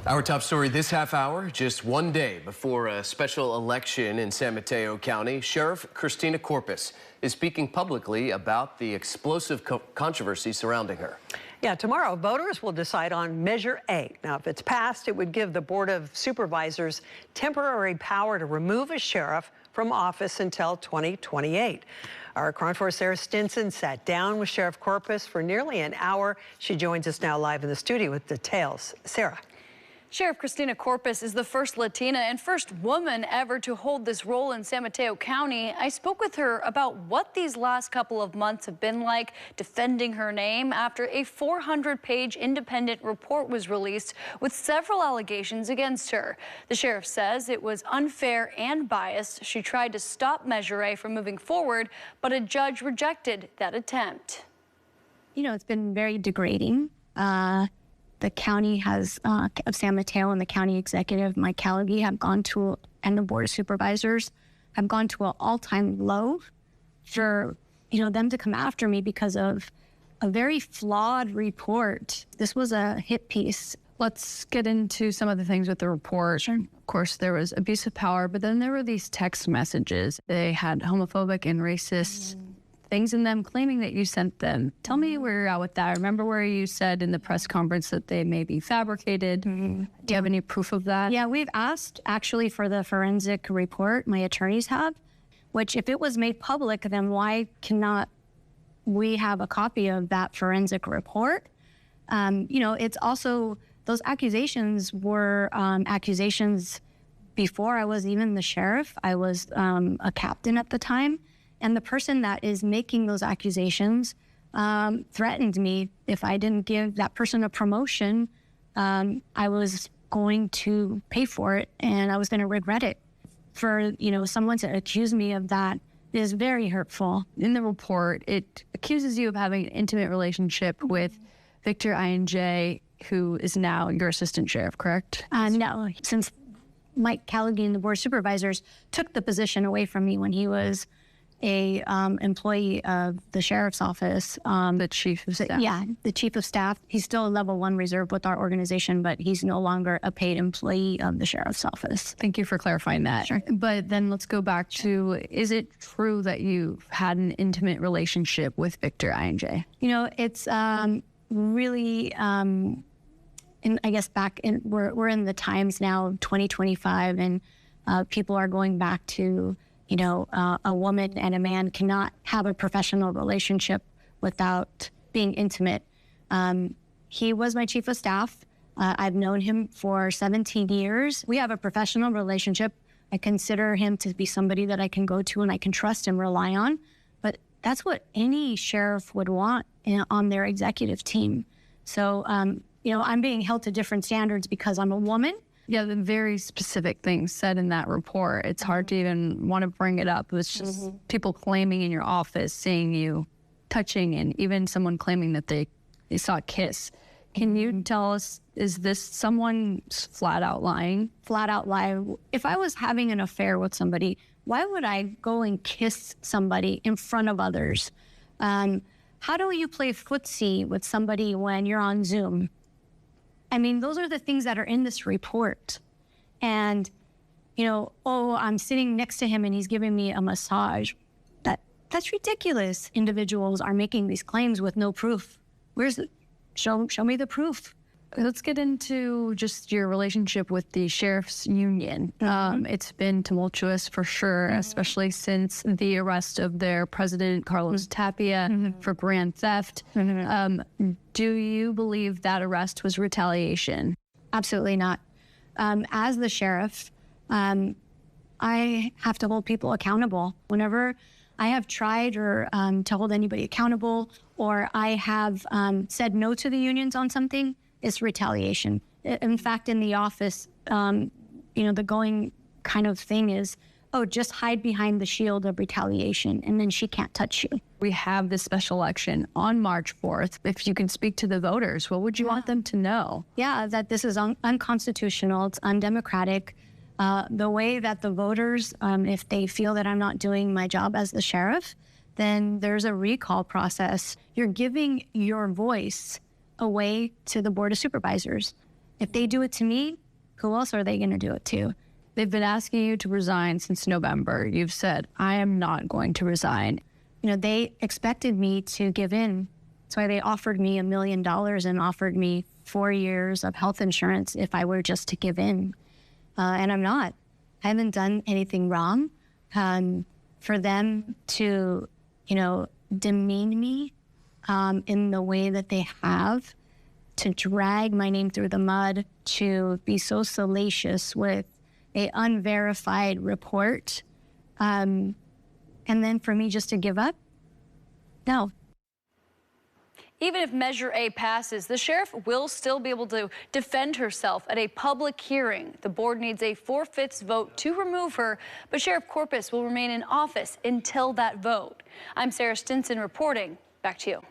Our top story this half hour, just one day before a special election in San Mateo County, Sheriff Christina Corpus is speaking publicly about the explosive controversy surrounding her. Yeah, tomorrow voters will decide on Measure A. Now, if it's passed, it would give the Board of Supervisors temporary power to remove a sheriff from office until 2028. Our KRON4 Sarah Stinson sat down with Sheriff Corpus for nearly an hour. She joins us now live in the studio with details. Sarah. Sheriff Christina Corpus is the first Latina and first woman ever to hold this role in San Mateo County. I spoke with her about what these last couple of months have been like defending her name after a 400-page independent report was released with several allegations against her. The sheriff says it was unfair and biased. She tried to stop Measure A from moving forward, but a judge rejected that attempt. You know, it's been very degrading. The county has, of San Mateo and the county executive, Mike Callaghy, have gone to, and the Board of Supervisors have gone to an all-time low for, them to come after me because of a very flawed report. This was a hit piece. Let's get into some of the things with the report. Sure. Of course, there was abuse of power, but then there were these text messages. They had homophobic and racist things in them, claiming that you sent them. Tell me where you're at with that. I remember where you said in the press conference that they may be fabricated. Do you have any proof of that? Yeah, we've asked actually for the forensic report, my attorneys have, which if it was made public, then why cannot we have a copy of that forensic report? It's also, those accusations were accusations before I was even the sheriff. I was a captain at the time. And the person that is making those accusations threatened me if I didn't give that person a promotion, I was going to pay for it and I was going to regret it. For, someone to accuse me of that is very hurtful. In the report, it accuses you of having an intimate relationship with Victor INJ, who is now your assistant sheriff, correct? No, since Mike Callaghy and the Board of Supervisors took the position away from me when he was a employee of the sheriff's office. The chief of staff. Yeah, the chief of staff. He's still a level 1 reserve with our organization, but he's no longer a paid employee of the sheriff's office. Thank you for clarifying that. Sure. But then let's go back to, is it true that you've had an intimate relationship with Victor INJ? It's really, I guess we're in the times now, 2025, and people are going back to a woman and a man cannot have a professional relationship without being intimate. He was my chief of staff. I've known him for 17 years. We have a professional relationship. I consider him to be somebody that I can go to and I can trust and rely on. But that's what any sheriff would want on their executive team. So, I'm being held to different standards because I'm a woman. Yeah, the very specific things said in that report. It's hard to even want to bring it up. It's just people claiming in your office, seeing you touching, and even someone claiming that they saw a kiss. Can you tell us, is this someone's flat out lying? Flat out lie. If I was having an affair with somebody, why would I go and kiss somebody in front of others? How do you play footsie with somebody when you're on Zoom? I mean, those are the things that are in this report. And, I'm sitting next to him and he's giving me a massage. That's ridiculous. Individuals are making these claims with no proof. Show me the proof. Let's get into just your relationship with the sheriff's union. It's been tumultuous for sure, especially since the arrest of their president, Carlos Tapia, for grand theft. Do you believe that arrest was retaliation? Absolutely not. As the sheriff, I have to hold people accountable. Whenever I have tried or to hold anybody accountable, or I have said no to the unions on something, it's retaliation. In fact, in the office, the going kind of thing is, just hide behind the shield of retaliation, and then she can't touch you. We have this special election on March 4th. If you can speak to the voters, what would you want them to know? Yeah, that this is unconstitutional, it's undemocratic. The way that the voters, if they feel that I'm not doing my job as the sheriff, then there's a recall process. You're giving your voice away to the Board of Supervisors. If they do it to me, who else are they going to do it to? They've been asking you to resign since November. You've said, I am not going to resign. You know, they expected me to give in. That's why they offered me $1 million and offered me 4 years of health insurance if I were just to give in. And I'm not. I haven't done anything wrong. For them to, you know, demean me in the way that they have, to drag my name through the mud, to be so salacious with a unverified report, and then for me just to give up? No. Even if Measure A passes, the sheriff will still be able to defend herself at a public hearing. The board needs a 4/5 vote to remove her, but Sheriff Corpus will remain in office until that vote. I'm Sarah Stinson reporting. Back to you.